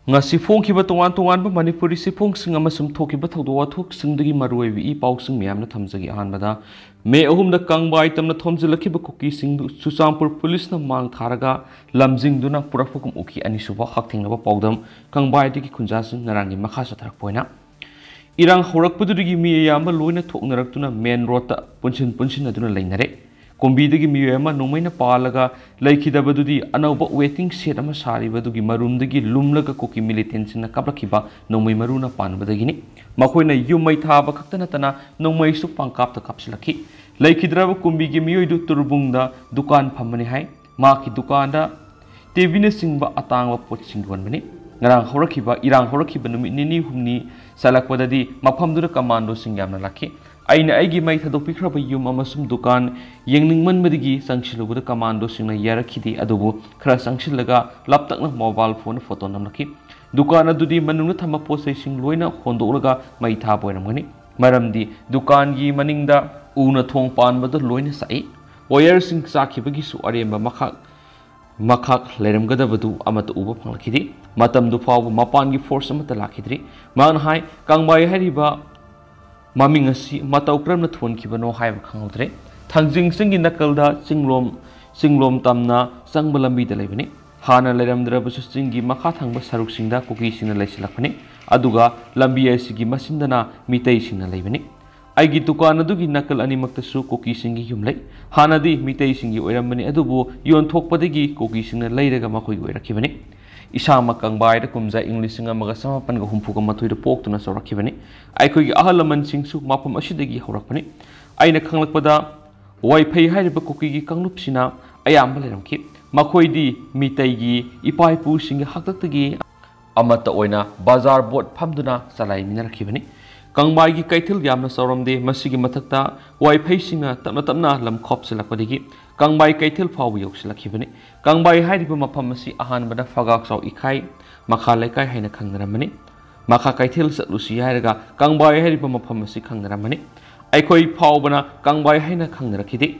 ngasi phongkiba tongan manipuri siphongsing amasum thokiba thawdo wathoksingi maruibi I pausing miyamna thamjagi ahanbada me ahumda kangbai tamna thomjilakhiba kuki sing Chuchampur police na mang tharaga lamjing duna purakpakum uki anisuba hakthingaba paudam kangbai digi khunjasing narangi makha satharakpoina irang horakpudurigi mi yamba loina thoknaraktuna main road ta punchin aduna lainare Kumbi dagi Miyoi ama Nongmeina pallaga leikhidabadu Anouba waitingshade ama saribadugi marumdagi lumlaga kuki militantsina kaplakiba Nongmei maruna panbadagini makoina yumai thaba khaktana tana Nongmei su pangkapta kapsilaki leikhidaba Kumbi gi Miyoi du turbungda dukan phamani hai maki dukanda tebina singba atangwa pot singwanbani ngarang horakhiba irang horakhiba numit nini humni salakwadadi mafamdura commando singyamna lakhi aina aigi mai thadokpikraba yum amasum dukan yengningmanmadigi sangsilubada commando singna yarakhidi adubu khara sangsilaga laptakna mobile phone photo namlaki dukan adudi manungna thama posai sing loina hondolaga mai tha boiramgani maramdi dukan gi maningda una thong panbada loina sai wire sing sakhibagi su aremba makhak leramgadabadu amata uba phanglakidi matamdu fawu mapangi force amata lakhidri man hai kangbai hariba maming asi matau kramna thonkibano haiba khangudre thangjing singi nakalda singlom tamna sangbalambi da leibani hana leramdrabasu singi makha thangba saruk singda kuki singna laisilakpani aduga lambi asigi masindana mitei singna leibani aigi dukan adugi nakal animaktasu kuki singi yumlai hanadi mitei singi oirambani adubu yon thokpadagi kuki singna leiraga makoi oirakibani Isama kangbai da kumza English nga maga samapan ga humpuga mathoida poktuna sorakhibani aikoi ahalaman singsu mapam asidagi horakpani aina khanglakpada wifi hairiba kuki gi kanglupsina ayamba leramki makoidi mitaigi ipaipu singa haktaktagi amata oina bazar board phamduna salai minarakhibani kangbai gi kaithil yamna soramde masigi mathakta wifi singa tapna lam khopsilakpadigi kangbai kaithil fawu yoksilakibani kangbai hairiba mafam asi ahanbada fagaksaw ikhai makha lekai haina khangnaramani makha kaithil satlusi hairaga kangbai hairiba mafam asi khangnaramani aikoi phawbana kangbai haina khangnarakidi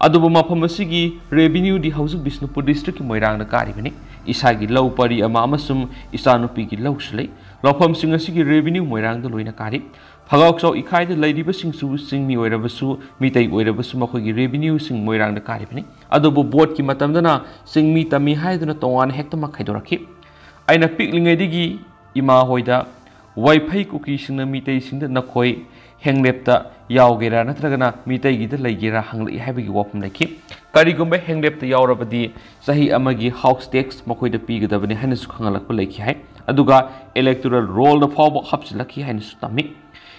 adubu mafam asigi revenue di hausu Bisnupur district ki moirangna karibani isagi law pari ama amasum isanupi gi lawslei lawfam sing asigi revenue moirangda loina kari Fagaksaw ikhai da ladiba singsu singmi oirabasu mitei oirabasu makoigi revenue sing moirang da karibani adubu board ki matamdana singmi tami haiduna tongan hekta makhaidoraki aina piklingaidigi ima hoida wifi kuki singna mitei singda nakoi henglepta yaugera natragana mitei gi da leigera hanglai haibagi wafam leki karigumba henglepta yaurabadi sahi amagi house tax makoida pigadabani hanasu khangalakpa leki hai aduga electoral roll da fawba hapsilaki hainasu tami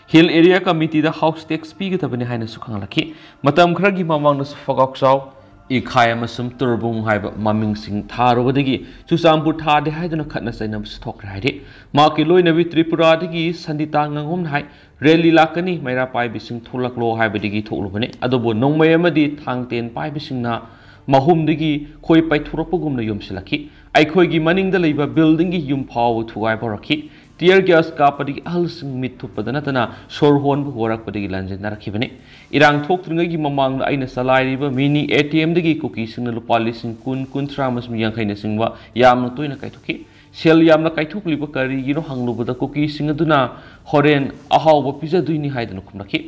Hill Area Committee da House Tax Piga tabani haina sukhangalaki matam khragi mamangna fagaksaw ikhai amasum turbung haiba maming sing tharobadagi Chuchampur thade haiduna khatna sainam thokra haide maki loinabi Tripura dagi sandita ngangom hai rally lakani maira pai bising tholaklo haibadigi thoklubane adobo nongmei amadi thangten pai bisingna mahum dagi khoi pai thuropagumna yomsilaki aikhoi gi maningda leiba building gi yum phaw thugai baraki Tear gas kapadi alsing mitu padanatana sorhon horak padigi lanjin narakibani irang thok tringai mamang aina salai riba mini ATM dagi kuki singna lupa lising kun tramas mi yang kaina singwa yamna toina kaithuki sel yamna kaithuk liba kari gino hanglubada kuki singa duna horen ahawba pizza duini haidana khumnaki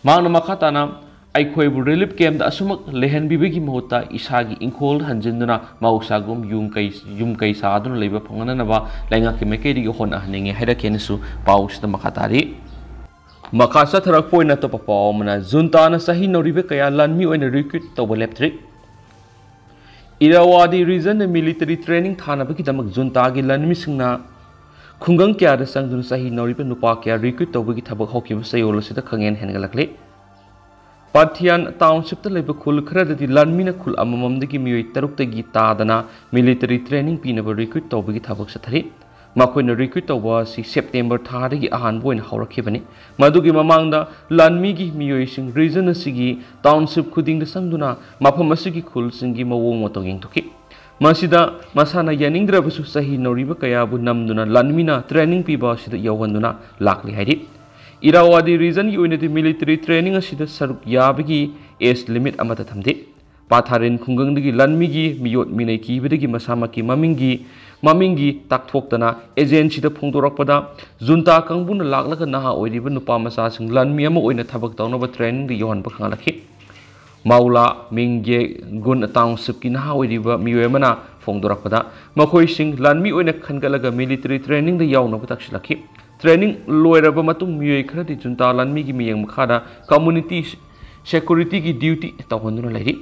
mangna makhatana aikhoibu relief camp da asumak lehen bibegi mohota isagi ingkhol hanjinduna mausagum yum kai sa aduna leiba phangana naba lainga ki mekeri gi hon ahninge haida kenesu pausta makhatari makasa tharak poina to papaw mana junta na sahi noribe kaya lanmi oina recruit to leptri Irawadi region military training thana baki damak junta gi lanmi singna khungang kya da sangdun sahi noribe nupa kya recruit to bagi thabak hoki sayol sida khangen hengalakle Pathian township ta leiba khul khradadi lanmina khul amamamdagi Miyoi taruktagi tadana military training pinaba recruit tawbagi thabak sathari makoina recruit tawba si September thadagi ahan boina haurakibani madugi mamangda lanmi gi Miyoi sing region asigi township khuding da sangduna mafam asigi khul singi mawong motong yengthuki masida masana yaningdrabasu sahi noriba kayabu namduna lanmina training piba sida yawanduna lakli haidi Irawadi region ki oinati military training asida saruk yabagi age limit amata thamde Patharin khungang lanmigi miyot minai kibadagi masamaki mamingi takthokdana agency da phongdorakpada junta kangbuna laklaga naha oiriba nupa masa sing lanmi ama oina thabak tawnaba training di yohan bakhangalakhi Maula mingge gun township ki naha oiriba miyoi mana phongdorakpada makhoi sing lanmi oina khangalaga military training da yawnaba taksilakhi training loiraba matung miyoi kharadi junta lanmi gi miyeng makhada community security ki duty tawhonduna lairi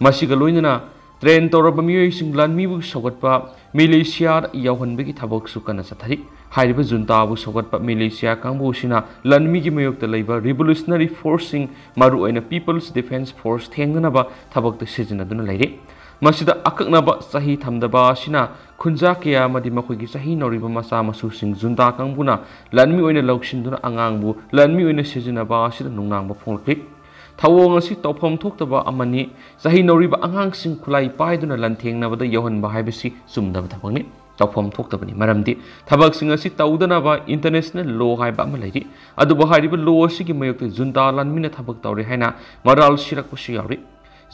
masiga loinana train tawraba miyoi sing lanmi bu sogatpa Malaysia yauhanbagi thabak sukana sathari hairiba junta bu sogatpa Malaysia kangbu sina lanmi gi mayokta leiba revolutionary forcing maru oina people's defense force thengnaba thabak ta sijinaduna lairi masida akaknaba sahi thamdaba sina khunja kya madi makhoi gi sahi noriba masa masu sing junta kangbuna lanmi oina loksinduna angangbu lanmi oina sijinaba sida nungnangba phongkli Thawong asi tawpham thoktaba amani sahi noriba angang sing khulai paiduna lanthengna bada yohan bahaibasi sumdaba thabangni tawpham thoktabani maramdi thabak sing asi tawdana ba international law haiba amalairi adu bahariba law asi gi mayokte junta lanmina thabak tawre haina maral sirak pusi yauri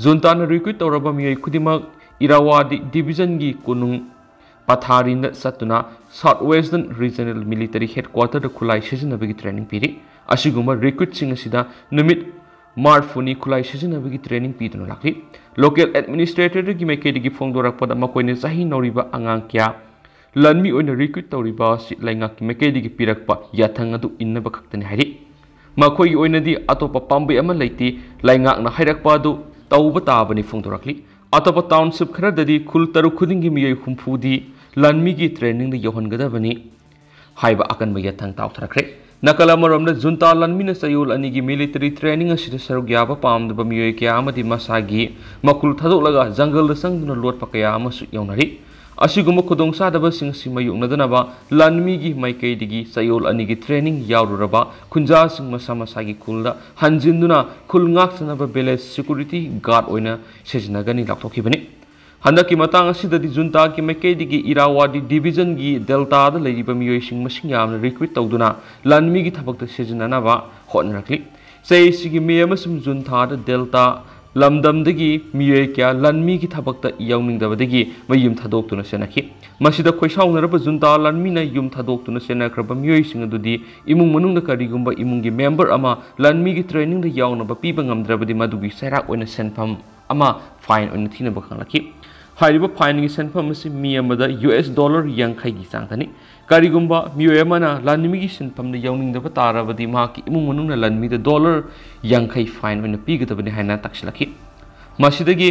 junta na recruit tawraba miyai khudimak irawadi division gi kunung patharin satuna southwestern regional military headquarter da khulai sijinabagi training piri asiguma recruit sing asida numit Marfuni kulai sijinabagi training piduna lakli local administrator gi maikedi phongdorakpada makoine sahi noriba angang kya lanmi oina recruit tawriba si laingak ki maikedi pirakpa yathang adu innaba khaktani hari makoi oina di atopa pambai ama leiti laingak na hairakpa adu tawba tabani phongdorakli atopa township kharadadi khul taru khudingi miyai humphudi lanmi gi training da yohangadabani haiba akan ba yathang tawthrakre Nakala maromda junta lanmina sayul anigi military training asida sarugyaba pamdaba miyoi kya amadi masagi makul thadolaga jungle da sangduna lot pakaya amasu yawnari asiguma khudong sadaba sing simayuknadanaba lanmi gi maikei digi sayul anigi training yaururaba khunja sing masa masagi kulda hanjinduna khulngak sanaba village security guard oina sejnagani lakthokibani Handaki matang asidadi junta ki maikedi irawadi division gi delta da leiriba miyoi sing masing yamna recruit tawduna lanmi gi thabak ta sejinanaba hotnarakli sei sigi miyama sum junta da delta lamdam dagi miyoi kya lanmi gi thabak ta yawningdabadagi mayum thadoktuna senakhi masida khoisaunaraba junta lanmi na yum thadoktuna senakraba miyoi sing adudi imung manungda karigumba imung gi member ama lanmi gi training da yawnaba piba ngamdrabadi madugi sairak oina senpham ama fine oina thinaba khanglaki Hariba fine senfam asi miyamada US dollar yankai gi sangtani karigumba miyamana lanmi gi senfam da yawning da batarabadi ma ki imung manungna lanmi da dollar yankai fine oina pigadabani haina taksilaki masidagi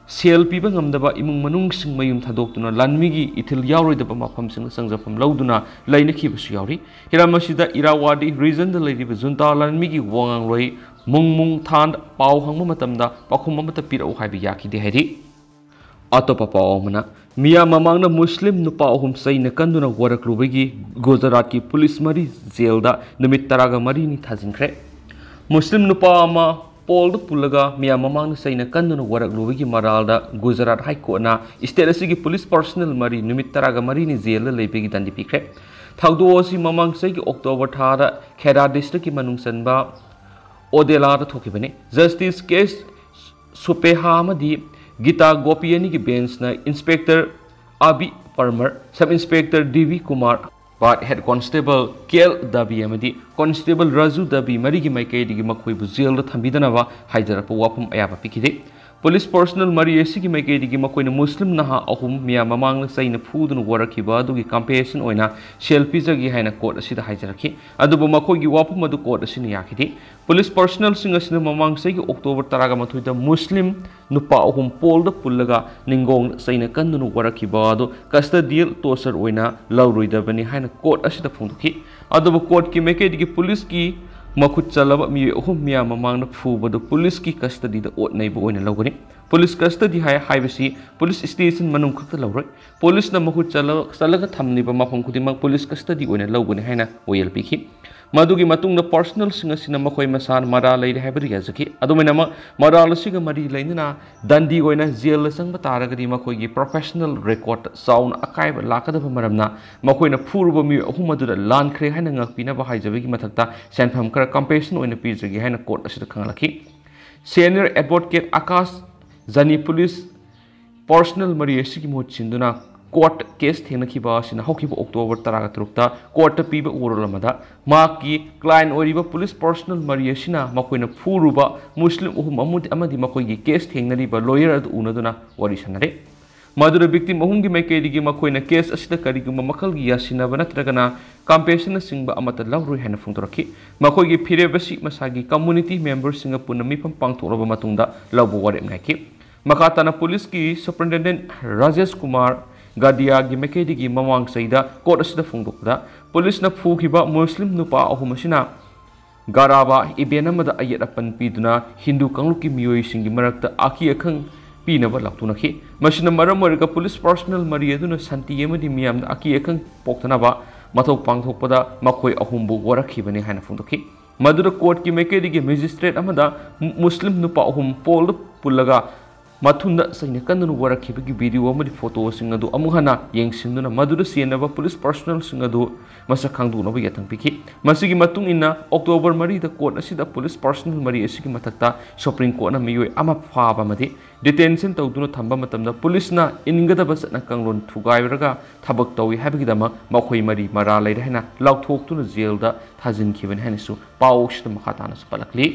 sel piba ngamdaba imung manung sing mayum thadoktuna lanmi gi ithil yawroidaba mafam sing sangjafam lauduna lainaki basu yawri hira masida irawadi region da leiriba junta lanmi gi wangang roi mung than pau hangma matamda pakhum amata pirau haibi yaki de hairi Atopa paomana miya mamangna muslim nupa ahum saina kanduna waraklubagi Gujarat ki police mari jail da numit taraga mari ni thajinkre muslim nupa ama pol da pulaga miya mamangna saina kanduna waraklubagi maral da Gujarat high court na state asigi police personnel mari numit taraga mari ni jail da leibegi dandi pikre thaudo si mamang sai ki October thara Khera district ki manung sanba odela da thokibane justice case supeha amadi Gita Gopiani ki bench na Inspector Abi Parmar, Sub Inspector D.V. Kumar, Part Head Constable K.L. Dabi amadi Constable Raju Dabi marigi maikei digi makhoi bu jail da thambidanaba haijarapa wapam ayaba pikide Police personnel mari esigi maikei digi makhoi na Muslim naha ahum miya mamang na saina phudun warakiba adugi compassion oina selfie jagi haina court asida haijaraki adubu makhoi gi wapam adu court asina yakidi Police personnel sing asina mamang sai gi October taraga mathoi da Muslim nupa ahum pol da pullaga ningong saina kandunu warakiba adu custodial tosar oina lawroidabani haina court asida phungki adubu court ki maikei digi police ki Makut chalaba mi ahum miya mamang na phubadu police ki custody da ot naiba oina lawgani police custody haibasi police station manung khakta lawroi police na makut chalaga thamniba mafam khudimang police custody oina lawgani haina oyel pikhi madugi matung na personal singa sina makhoi masan mara leire haibari yazaki adumena mara lasiga mari leina dandi oina jail sang bataragadi makhoi gi professional record sound akai lakadaba maramna makhoi na phuruba mi ahum adu lan khre haina ngakpina ba haijabagi mathakta senfam kara compassion oina pijagi haina court asida khanglaki senior advocate Akash Zani police personal mari asigi mohut sinduna court case thengnakiba asina hokiba October 13 court ta piba urolamada maki client oriba police personal mari asina makoina furuba muslim uhum amadi makoigi case thengnariba lawyer adu unaduna wari sanare madura victim ahumgi maikaidigi makoina case asida kariguma makalgi yasinaba natragana compassion singba amata lawroi hena phungtoraki makoigi phirebasi masagi community members singa punna mifam pangthoraba matungda lawbu warem naki makatana police ki superintendent Rajesh Kumar Gadia gi mekedi gi mamang saida court asida phungdokda police na phukiba muslim nupa ahumasina garaba ibenamada ayat apan piduna hindu kangluki miyoi singi marakta aki akhang pinaba laktunaki masina maram orga police personal mari aduna santi yemadi miyam aki akhang poktanaba mathok pangthokpada makoi ahumbu warakhibani haina phungdoki madura court ki mekedi gi magistrate amada muslim nupa ahum pol pullaga Matunda saina kanunu warakibagi video amadi photo singadu amuhana yengsinduna madura sienaba police personal singadu masakangdu naba yatang piki masigi matung inna October mari da court asida police personal mari asigi matakta supreme court na miyoi ama phaba madi detention tawduna thamba matamda police na ingadaba satna kanglon thugairaga thabak tawi habigidama makhoi mari mara leira hena laukthok jail da thajin khiben hanisu pawshda makhatana spalakli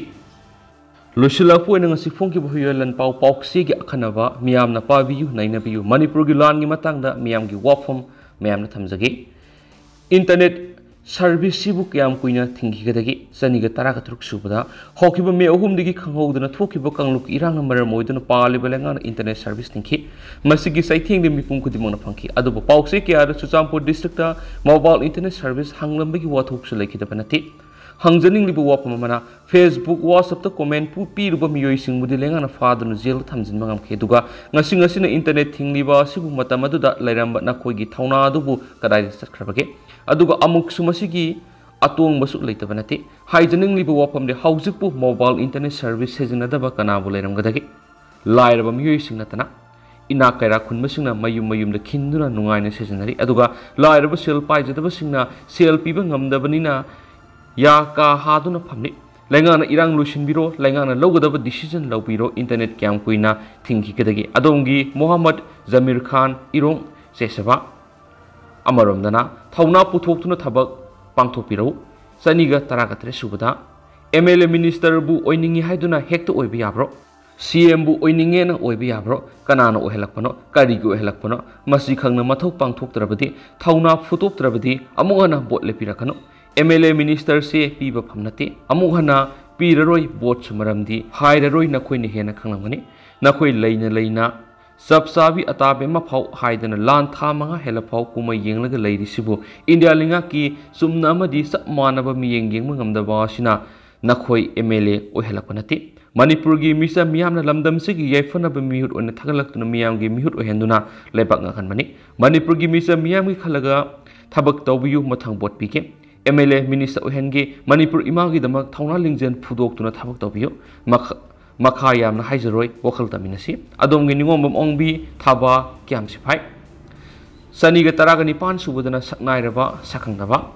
Lushila pu nang si phongki bu yolan pau pauksi gi akhanaba miyam na pabiyu naina biyu Manipur gi lan gi matangda miyam gi wafom miyam na thamjagi internet service sibu kyam kuina thingi gadagi sani ga tara ka truk subada hokiba me ohum digi khanghoduna thokiba kangluk irang number moiduna pali belenga internet service thinki masigi saithing de mipum kudi mona phangki adubu pauksi kya da Chuchampur district ta mobile internet service hanglambi gi wathok su lekhida banati Hangjaning libu wapamana Facebook WhatsApp ta comment pu piruba miyoi singbudi lengana fadunu jail thamjin mangam khe duga ngasina internet thingliba sibu matamadu da lairamba na khoigi thauna adubu kadai sakhrabage aduga amuk sumasigi atong basu leitabanati haijaning libu wapamde haujikpu mobile internet service sejinadaba kanabu lairamgadagi lairaba miyoi singnatana ina kaira khunmasingna mayum da khinduna nungaina sejinari aduga lairaba sel paijadaba singna sel piba ngamdabanina Ya ka haduna phamni laingana irang lusin biro laingana logadaba decision lawbiro internet kyam kuina thingi kedagi adongi Muhammad Zamir Khan irong sesaba amaromdana thauna puthok thabak pangthopiro saniga taragatre subada MLA minister bu oiningi haiduna hekta oibi yabro CM bu oininge na oibi yabro kanana ohelakpano karigu ohelakpano masi khangna mathok pangthoktrabadi thauna phutoktrabadi amugana bot lepirakano MLA minister se piba phamnate amuhana piraroi bot sumaramdi hairaroi nakoi ne hena khanglamani nakoi leina sabsabi atabe ma phau haidana lan tha manga hela phau kuma yenglaga leiri sibu India linga ki sumna amadi sap manaba mi yeng ngamdaba sina nakoi MLA ohelakpanate Manipur gi misa miyamna lamdam se gi yaifana ba mihut on thagalaktuna miyam gi mihut ohenduna lebak ngakanmani Manipur gi misa miyam gi khalaga thabak tawbiyu mathang bot pike MLA Minister Ohengi Manipur imagi damak thauna lingjen phudok tuna thabak tawbiyo makha yamna haizaroi wakal taminasi adom gi ningom ongbi thaba kyam siphai sani ga taraga ni pan subudana saknairaba sakangdaba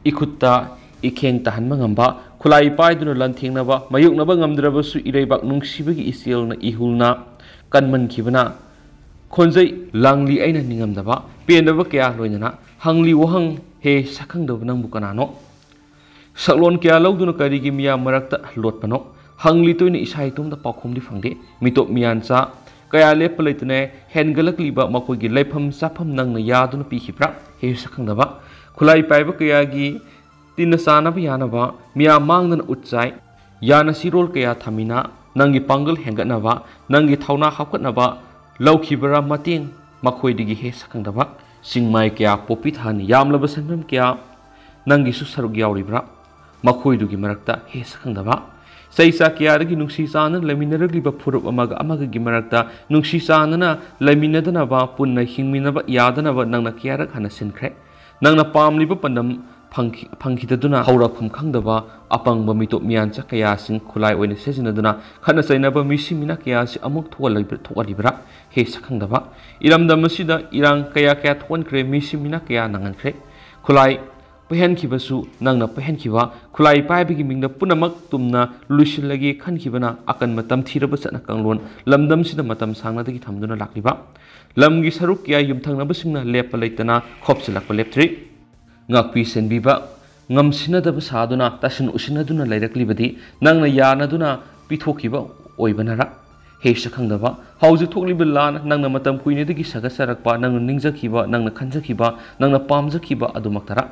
ikutta ikheng tahan mangamba khulai paiduna lanthingnaba mayuknaba ngamdraba su ireibak nungsibagi iselna ihulna kanman khibana khonjai langli aina ningamdaba pendaba kya loinana hangli wahang he sakang do nang bukanano saklon kya lauduna karigi miya marakta lotpano hangli toina isai tumda pakhumdi phangde mitop miyancha kaya lepalaitne hengalak liba makogi lepham sapham nangna yaduna pikhipra he sakang daba khulai paiba kaya gi tinna sana yana ba miya mangna utchai yana sirol kaya thamina nangi pangal hengatna ba nangi thauna hakatna ba laukhibara mateng makhoi digi he sakang daba singmai kya popit han yamlaba sanram kya nangi su sarug yauribra makhoi dugi marakta he sakangdaba saisa kya ragi nungsi sana laminaragi ba phurup amaga gi marakta nungsi sana na laminadana ba punna hingmina ba yadana ba nangna kya rak hana sinkhre nangna pamli ba pandam phangkhitaduna haurakhum khangdaba apangba mitop miyancha kaya sing khulai oine sejinaduna khana sainaba misimina kya si amuk thoalibra he sakangdaba iramdam masida irang kaya thon kre misimina kaya nangan kre khulai ꯄꯩꯍꯟꯈꯤꯕꯁꯨ ꯅꯪꯅ ꯄꯩꯍꯟꯈꯤꯕ ꯈꯨꯠꯂꯥꯏ ꯄꯥꯏꯕꯒꯤ ꯃꯤꯡꯗ ꯄꯨꯝꯅꯃꯛ ꯇꯨꯝꯅ ꯂꯣꯏꯁꯤꯜꯂꯒꯦ ꯈꯟꯈꯤꯕꯅ ꯑꯀꯟꯕ ꯇꯝꯊꯤꯔꯕ ꯆꯠꯅ ꯀꯥꯡꯂꯣꯟ ꯂꯝꯗꯝꯁꯤꯗ ꯃꯇꯝ ꯁꯥꯡꯅꯗꯒꯤ ꯊꯝꯗꯨꯅ ꯂꯥꯛꯂꯤꯕ ꯂꯝꯒꯤ ꯁꯔꯨꯛ ꯀꯌꯥ ꯌꯨꯝꯊꯪꯅꯕꯁꯤꯡꯅ ꯂꯦꯞꯄ ꯂꯩꯇꯅ ꯈꯣꯞꯆꯤꯜꯂꯛꯄ ꯂꯦꯞꯇ꯭ꯔꯤ ꯉꯥꯛꯄꯤ ꯁꯦꯟꯕꯤꯕ ꯉꯝꯁꯤꯟꯅꯗꯕ ꯁꯥꯗꯨꯅ ꯇꯥꯁꯤꯟ ꯎꯁꯤꯟꯅꯗꯨꯅ ꯂꯩꯔꯛꯂꯤꯕꯗꯤ ꯅꯪꯅ ꯌꯥꯅꯗꯨꯅ ꯄꯤꯊꯣꯛꯈꯤꯕ ꯑꯣꯏꯕꯅꯔ ꯍꯦꯁ ꯈꯪꯗꯕ ꯍꯧꯖꯤꯛ ꯊꯣꯛꯂꯤꯕ ꯂꯥꯟ ꯅꯪꯅ ꯃꯇꯝ ꯀꯨꯏꯅꯗꯒꯤ ꯁꯥꯒꯠꯆꯔꯛꯄ ꯅꯪꯅ ꯅꯤꯡꯖꯈꯤꯕ ꯅꯪꯅ ꯈꯟꯖꯈꯤꯕ ꯅꯪꯅ ꯄꯥꯝꯖꯈꯤꯕ ꯑꯗꯨꯃꯛꯇꯔ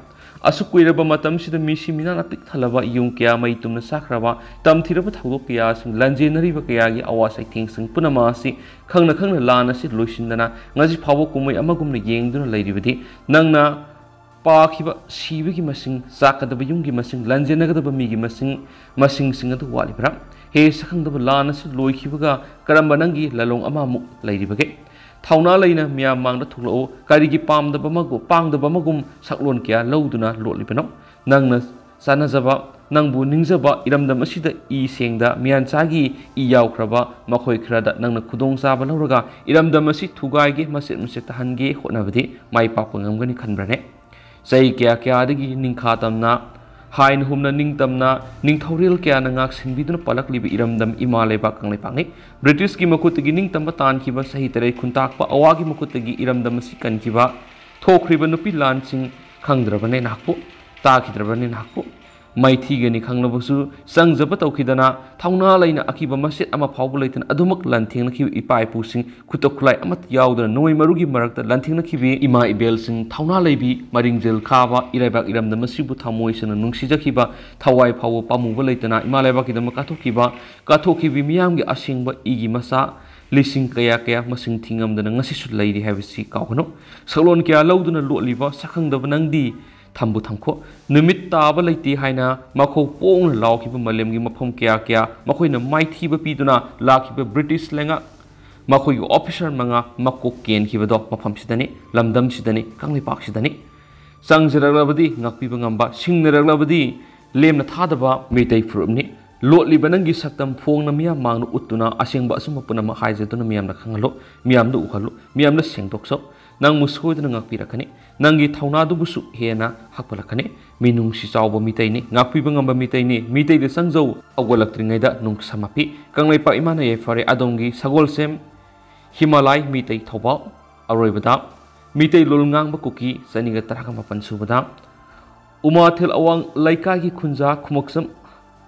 ꯑꯁꯨꯛ ꯀꯨꯏꯔꯕ ꯃꯇꯝꯁꯤꯗ ꯃꯤꯁꯤ ꯃꯤꯅꯥꯅ ꯄꯤꯛ ꯊꯜꯂꯕ ꯌꯨꯝ ꯀꯌꯥ ꯃꯩ ꯇꯨꯝꯅ ꯆꯥꯈ꯭ꯔꯕ ꯇꯝꯊꯤꯔꯕ ꯊꯧꯗꯣꯛ ꯀꯌꯥꯁꯤꯡ ꯂꯥꯟꯖꯦꯟꯅꯔꯤꯕ ꯀꯌꯥꯒꯤ ꯑꯋꯥ ꯆꯩꯊꯦꯡꯁꯤꯡ ꯄꯨꯝꯅꯃꯛ ꯑꯁꯤ ꯈꯪꯅ ꯈꯪꯅ ꯂꯥꯟ ꯑꯁꯤ ꯂꯣꯏꯁꯤꯟꯗꯅ ꯉꯁꯤ ꯐꯥꯎꯕ ꯀꯨꯝꯃꯩ ꯑꯃꯒꯨꯝꯅ ꯌꯦꯡꯗꯨꯅ ꯂꯩꯔꯤꯕꯗꯤ ꯅꯪꯅ ꯄꯥꯈꯤꯕ ꯁꯤꯕꯒꯤ ꯃꯁꯤꯡ ꯆꯥꯛꯀꯗꯕ ꯌꯨꯝꯒꯤ ꯃꯁꯤꯡ ꯂꯥꯟꯖꯦꯟꯅꯒꯗꯕ ꯃꯤꯒꯤ ꯃꯁꯤꯡꯁꯤꯡ ꯑꯗꯨ ꯋꯥꯠꯂꯤꯕ꯭ꯔꯥ ꯍꯦ ꯁꯛꯈꯪꯗꯕ ꯂꯥꯟ ꯑꯁꯤ ꯂꯣꯏꯈꯤꯕꯒ ꯀꯔꯝꯕ ꯅꯪꯒꯤ ꯂꯂꯣꯡ ꯑꯃꯃꯨꯛ ꯂꯩꯔꯤꯕꯒꯦ ꯊꯧꯅꯥ ꯂꯩꯅ ꯃꯤꯌꯥꯝ ꯃꯥꯡꯗ ꯊꯣꯛꯂꯛꯎ ꯀꯔꯤꯒꯤ ꯄꯥꯡꯗꯕ ꯑꯃꯒꯨꯝ ꯁꯛꯂꯣꯟ ꯀꯌꯥ ꯂꯧꯗꯨꯅ ꯂꯣꯠꯂꯤꯕꯅꯣ ꯅꯪꯅ ꯆꯥꯅꯖꯕ ꯅꯪꯕꯨ ꯅꯤꯡꯖꯕ ꯏꯔꯝꯗꯝ ꯑꯁꯤꯗ ꯏ ꯁꯦꯡꯗ ꯃꯤꯌꯥꯟꯆꯥꯒꯤ ꯏ ꯌꯥꯎꯈ꯭ꯔꯕ ꯃꯈꯣꯏ ꯈꯔꯗ ꯅꯪꯅ ꯈꯨꯗꯣꯡꯆꯥꯕ ꯂꯧꯔꯒ ꯏꯔꯝꯗꯝ ꯑꯁꯤ ꯊꯨꯒꯥꯏꯒꯦ ꯃꯆꯦꯠ ꯃꯆꯦꯠ ꯇꯥꯍꯟꯒꯦ ꯍꯣꯠꯅꯕꯗꯤ ꯃꯥꯏ ꯄꯥꯛꯄ ꯉꯝꯒꯅꯤ ꯈꯟꯕ꯭ꯔꯅꯦ ꯆꯍꯤ ꯀꯌꯥꯗꯒꯤ ꯅꯤꯡꯈꯥ ꯇꯝꯅ ꯍꯥꯏꯅ ꯍꯨꯝꯅ ꯅꯤꯡꯇꯝꯅ ꯅꯤꯡꯊꯧꯔꯦꯜ ꯀꯌꯥꯅ ꯉꯥꯛꯁꯤꯟꯕꯤꯗꯨꯅ ꯄꯥꯜꯂꯛꯂꯤꯕ ꯏꯔꯝꯗꯝ ꯏꯃꯥ ꯂꯩꯕꯥꯛ ꯀꯪꯂꯩꯄꯥꯛꯅꯤ ꯕ꯭ꯔꯤꯇꯤꯁꯀꯤ ꯃꯈꯨꯠꯇꯒꯤ ꯅꯤꯡꯇꯝꯕ ꯇꯥꯟꯈꯤꯕ ꯆꯍꯤ 3 ꯈꯨꯟꯇꯥꯛꯄ ꯑꯋꯥꯒꯤ ꯃꯈꯨꯠꯇꯒꯤ ꯏꯔꯝꯗꯝ ꯑꯁꯤ ꯀꯟꯈꯤꯕ ꯊꯣꯛꯈ꯭ꯔꯤꯕ ꯅꯨꯄꯤ ꯂꯥꯟꯁꯤꯡ ꯈꯪꯗ꯭ꯔꯕꯅꯦ ꯅꯍꯥꯛꯄꯨ ꯇꯥꯈꯤꯗ꯭ꯔꯕꯅꯦ ꯅꯍꯥꯛꯄꯨ ꯃꯥꯏꯊꯤꯒꯅꯤ ꯈꯪꯂꯕꯁꯨ ꯆꯪꯖꯕ ꯇꯧꯈꯤꯗꯅ ꯊꯧꯅꯥ ꯂꯩꯅ ꯑꯀꯤꯕ ꯃꯆꯦꯠ ꯑꯃ ꯐꯥꯎꯕ ꯂꯩꯇꯅ ꯑꯗꯨꯃꯛ ꯂꯥꯟꯊꯦꯡꯅꯈꯤꯕ ꯏꯄꯥ ꯏꯄꯨꯁꯤꯡ ꯈꯨꯠꯇ ꯈꯨꯠꯂꯥꯏ ꯑꯃꯠꯇ ꯌꯥꯎꯗꯅ ꯅꯣꯡꯃꯩ ꯃꯔꯨꯒꯤ ꯃꯔꯛꯇ ꯂꯥꯟꯊꯦꯡꯅꯈꯤꯕꯤ ꯏꯃꯥ ꯏꯕꯦꯜꯁꯤꯡ ꯊꯧꯅꯥ ꯂꯩꯕꯤ ꯃꯔꯤꯡꯖꯦꯜ ꯈꯥꯕ ꯏꯔꯩꯕꯥꯛ ꯏꯔꯝꯗꯝ ꯑꯁꯤꯕꯨ ꯊꯃꯣꯏꯁꯦꯡꯅ ꯅꯨꯡꯁꯤꯖꯈꯤꯕ ꯊꯋꯥꯏ ꯐꯥꯎꯕ ꯄꯥꯝꯃꯨꯕ ꯂꯩꯇꯅ ꯏꯃꯥ ꯂꯩꯕꯥꯛꯀꯤꯗꯃꯛ ꯀꯠꯊꯣꯛꯈꯤꯕꯤ ꯃꯤꯌꯥꯝꯒꯤ ꯑꯁꯦꯡꯕ ꯏꯒꯤ ꯃꯆꯥ ꯂꯤꯁꯤꯡ ꯀꯌꯥ ꯃꯁꯤꯡ ꯊꯤꯉꯝꯗꯅ ꯉꯁꯤꯁꯨ ꯂꯩꯔꯤ ꯍꯥꯏꯕꯁꯤ ꯀꯥꯎꯒꯅꯨ ꯁꯛꯂꯣꯟ ꯀꯌꯥ ꯂꯧꯗꯨꯅ ꯂꯣꯠꯂꯤꯕ ꯁꯛꯈꯪꯗꯕ ꯅꯪꯗꯤ ꯊꯝꯕꯨ ꯊꯝꯈꯣ ꯅꯨꯃꯤꯠ ꯇꯥꯕ ꯂꯩꯇꯦ ꯍꯥꯏꯅ ꯃꯈꯣꯡ ꯄꯣꯡꯅ ꯂꯥꯎꯈꯤꯕ ꯃꯥꯂꯦꯝꯒꯤ ꯃꯐꯝ ꯀꯌꯥ ꯃꯈꯣꯏꯅ ꯃꯥꯏꯊꯤꯕ ꯄꯤꯗꯨꯅ ꯂꯥꯛꯈꯤꯕ ꯕ꯭ꯔꯤꯇꯤꯁ ꯂꯩꯉꯥꯛ ꯃꯈꯣꯏꯒꯤ ꯑꯣꯐꯤꯁꯔ 5 ꯃꯀꯣꯛ ꯀꯦꯟꯈꯤꯕꯗꯣ ꯃꯐꯝꯁꯤꯗꯅꯤ ꯂꯝꯗꯝꯁꯤꯗꯅꯤ ꯀꯪꯂꯩꯄꯥꯛꯁꯤꯗꯅꯤ ꯆꯪꯖꯔꯛꯂꯕꯗꯤ ꯉꯥꯛꯄꯤꯕ ꯉꯝꯕ ꯁꯤꯡꯅꯔꯛꯂꯕꯗꯤ ꯂꯦꯝꯅ ꯊꯥꯗꯕ ꯃꯩꯇꯩ ꯐꯨꯔꯨꯞꯅꯤ ꯂꯣꯠꯂꯤꯕ ꯅꯪꯒꯤ ꯁꯛꯇꯝ ꯐꯣꯡꯅ ꯃꯤꯌꯥꯝ ꯃꯥꯡꯗ ꯎꯠꯇꯨꯅ ꯑꯁꯦꯡꯕ ꯑꯆꯨꯝꯕ ꯄꯨꯝꯅꯃꯛ ꯍꯥꯏꯖꯗꯨꯅ ꯃꯤꯌꯥꯝꯅ ꯈꯪꯍꯜꯂꯨ ꯃꯤꯌꯥꯝꯗ ꯎꯍꯜꯂꯨ ꯃꯤꯌꯥꯝꯗ ꯁꯦꯡꯗꯣꯛꯆꯧ ꯅꯪꯕꯨ ꯁꯣꯏꯗꯅ ꯉꯥꯛꯄꯤꯔꯛꯀꯅꯤ ꯅꯪꯒꯤ ꯊꯧꯅꯥꯗꯨꯕꯨꯁꯨ ꯍꯦꯟꯅ ꯍꯥꯞꯀꯠꯂꯛꯀꯅꯤ ꯃꯤꯅꯨꯡꯁꯤ ꯆꯥꯎꯕ ꯃꯤꯇꯩꯅꯤ ꯉꯥꯛꯄꯤꯕ ꯉꯝꯕ ꯃꯤꯇꯩꯅꯤ ꯃꯤꯇꯩꯗ ꯆꯪꯖꯧ ꯍꯧꯒꯠꯂꯛꯇ꯭ꯔꯤꯉꯩꯗ ꯅꯨꯡꯁꯥ ꯃꯄꯤ ꯀꯪꯂꯩꯄꯥꯛ ꯏꯃꯥꯅ ꯌꯥꯏꯐꯔꯦ ꯑꯗꯣꯝꯒꯤ ꯁꯒꯣꯜꯁꯦꯝ ꯍꯤꯃꯥꯂꯥꯏ ꯃꯤꯇꯩ ꯊꯧꯕꯥꯜ ꯑꯔꯣꯏꯕꯗ ꯃꯤꯇꯩ ꯂꯣꯜ ꯉꯥꯡꯕ ꯀꯨꯀꯤ 138 ꯁꯨꯕꯗ ꯎꯃꯥꯊꯦꯜ ꯑꯋꯥꯡ ꯂꯩꯀꯥꯏꯒꯤ ꯈꯨꯟꯖꯥ ꯈꯨꯃꯛꯆꯝ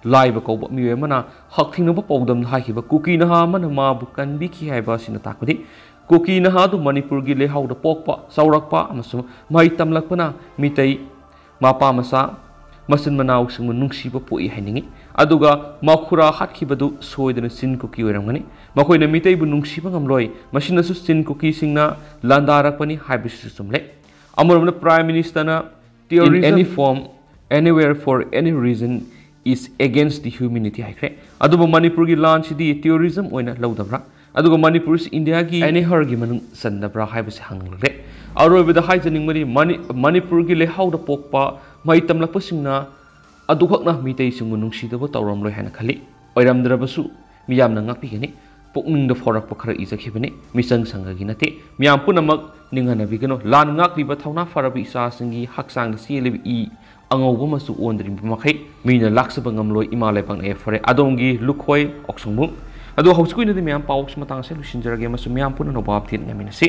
ꯂꯥꯏꯕ ꯀꯧꯕ ꯃꯤꯑꯣꯏ ꯑꯃꯅ ꯍꯛꯊꯦꯡꯅꯕ ꯄꯥꯎꯗꯝꯗ ꯍꯥꯏꯈꯤꯕ ꯀꯨꯀꯤ ꯅꯍꯥ ꯑꯃꯅ ꯃꯥꯕꯨ ꯀꯟꯕꯤꯈꯤ ꯍꯥꯏꯕ ꯑꯁꯤꯅ ꯇꯥꯛꯄꯗꯤ ꯀꯨꯀꯤ ꯅꯍꯥ ꯑꯗꯨ ꯃꯅꯤꯄꯨꯔꯒꯤ ꯂꯩꯍꯥꯎꯗ ꯄꯣꯛꯄ ꯆꯥꯎꯔꯛꯄ ꯑꯃꯁꯨꯡ ꯃꯍꯩ ꯇꯝꯂꯛꯄꯅ ꯃꯤꯇꯩ ꯃꯄꯥ ꯃꯆꯥ ꯃꯆꯤꯟ ꯃꯅꯥꯎꯁꯤꯡꯕꯨ ꯅꯨꯡꯁꯤꯕ ꯄꯣꯛꯏ ꯍꯥꯏꯅꯤꯡꯉꯤ ꯑꯗꯨꯒ ꯃꯈꯨꯔꯥ ꯍꯥꯠꯈꯤꯕꯗꯨ ꯁꯣꯏꯗꯅ ꯆꯤꯟ ꯀꯨꯀꯤ ꯑꯣꯏꯔꯝꯒꯅꯤ ꯃꯈꯣꯏꯅ ꯃꯤꯇꯩꯕꯨ ꯅꯨꯡꯁꯤꯕ ꯉꯝꯂꯣꯏ ꯃꯁꯤꯅꯁꯨ ꯆꯤꯟ ꯀꯨꯀꯤꯁꯤꯡꯅ ꯂꯥꯟꯗꯥꯔꯛꯄꯅꯤ ꯍꯥꯏꯕꯁꯤꯁꯨ ꯆꯨꯝꯂꯦ ꯑꯃꯔꯣꯝꯗ prime ꯃꯤꯅꯤꯁꯇꯔꯅ in any form anywhere for any reason is against the humanity ꯍꯥꯏꯈ꯭ꯔꯦ ꯑꯗꯨꯕꯨ ꯃꯅꯤꯄꯨꯔꯒꯤ ꯂꯥꯟꯁꯤꯗꯤ ꯇꯦꯔꯣꯔꯤꯖꯝ ꯑꯣꯏꯅ ꯂꯧꯗꯕ꯭ꯔꯥ ꯑꯗꯨꯒ ꯃꯅꯤꯄꯨꯔꯁꯤ ꯏꯟꯗꯤꯌꯥꯒꯤ ꯑꯦꯅꯤꯍꯔꯒꯤ ꯃꯅꯨꯡ ꯆꯟꯗꯕ꯭ꯔꯥ ꯍꯥꯏꯕꯁꯤ ꯍꯪꯂꯛꯂꯦ ꯑꯔꯣꯏꯕꯗ ꯍꯥꯏꯖꯅꯤꯡꯕꯗꯤ ꯃꯅꯤꯄꯨꯔꯒꯤ ꯂꯩꯍꯥꯎꯗ ꯄꯣꯛꯄ ꯃꯍꯩ ꯇꯝꯂꯛꯄꯁꯤꯡꯅ ꯑꯗꯨꯈꯛꯅ ꯃꯤꯇꯩꯁꯤꯡꯕꯨ ꯅꯨꯡꯁꯤꯗꯕ ꯇꯧꯔꯝꯂꯣꯏ ꯍꯥꯏꯅ ꯈꯜꯂꯤ ꯑꯣꯏꯔꯝꯗ꯭ꯔꯕꯁꯨ ꯃꯤꯌꯥꯝꯅ ꯉꯥꯛꯄꯤꯒꯅꯤ ꯄꯨꯛꯅꯤꯡꯗ ꯐꯥꯎꯔꯛꯄ ꯈꯔ ꯏꯖꯈꯤꯕꯅꯤ ꯃꯤꯆꯪ ꯁꯪꯒꯒꯤ ꯅꯠꯇꯦ ꯃꯤꯌꯥꯝ ꯄꯨꯝꯅꯃꯛ ꯅꯤꯡꯍꯟꯅꯕꯤꯒꯅꯨ ꯂꯥꯟ ꯉꯥꯛꯂꯤꯕ ꯊꯧꯅꯥ ꯐꯔꯕ ꯏꯆꯥꯁꯤꯡꯒꯤ ꯍꯛꯆꯥꯡꯗ ꯆꯦꯜꯂꯤꯕ ꯏ ꯑꯉꯧꯕ ꯃꯆꯨ ꯑꯣꯟꯗ꯭ꯔꯤꯕ ꯃꯈꯩ ꯃꯤꯅ ꯂꯥꯛꯆꯕ ꯉꯝꯂꯣꯏ ꯏꯃꯥ ꯂꯩꯕꯥꯛꯅ ꯌꯥꯏꯐꯔꯦ ꯑꯗꯣꯝꯒꯤ ꯂꯨꯈꯣꯏ ꯑꯣꯛꯁꯨꯡꯕꯨꯡ ꯑꯗꯣ ꯍꯧꯖꯤꯛ ꯑꯣꯏꯅꯗꯤ ꯃꯌꯥꯝ ꯄꯥꯎꯁꯤ ꯃꯇꯥꯡ ꯑꯁꯤ ꯂꯣꯏꯁꯤꯟꯖꯔꯒꯦ ꯑꯃꯁꯨꯡ ꯃꯌꯥꯝ ꯄꯨꯟꯅ ꯅꯣꯕꯥꯞ ꯊꯦꯠꯅꯃꯤꯟꯅꯁꯤ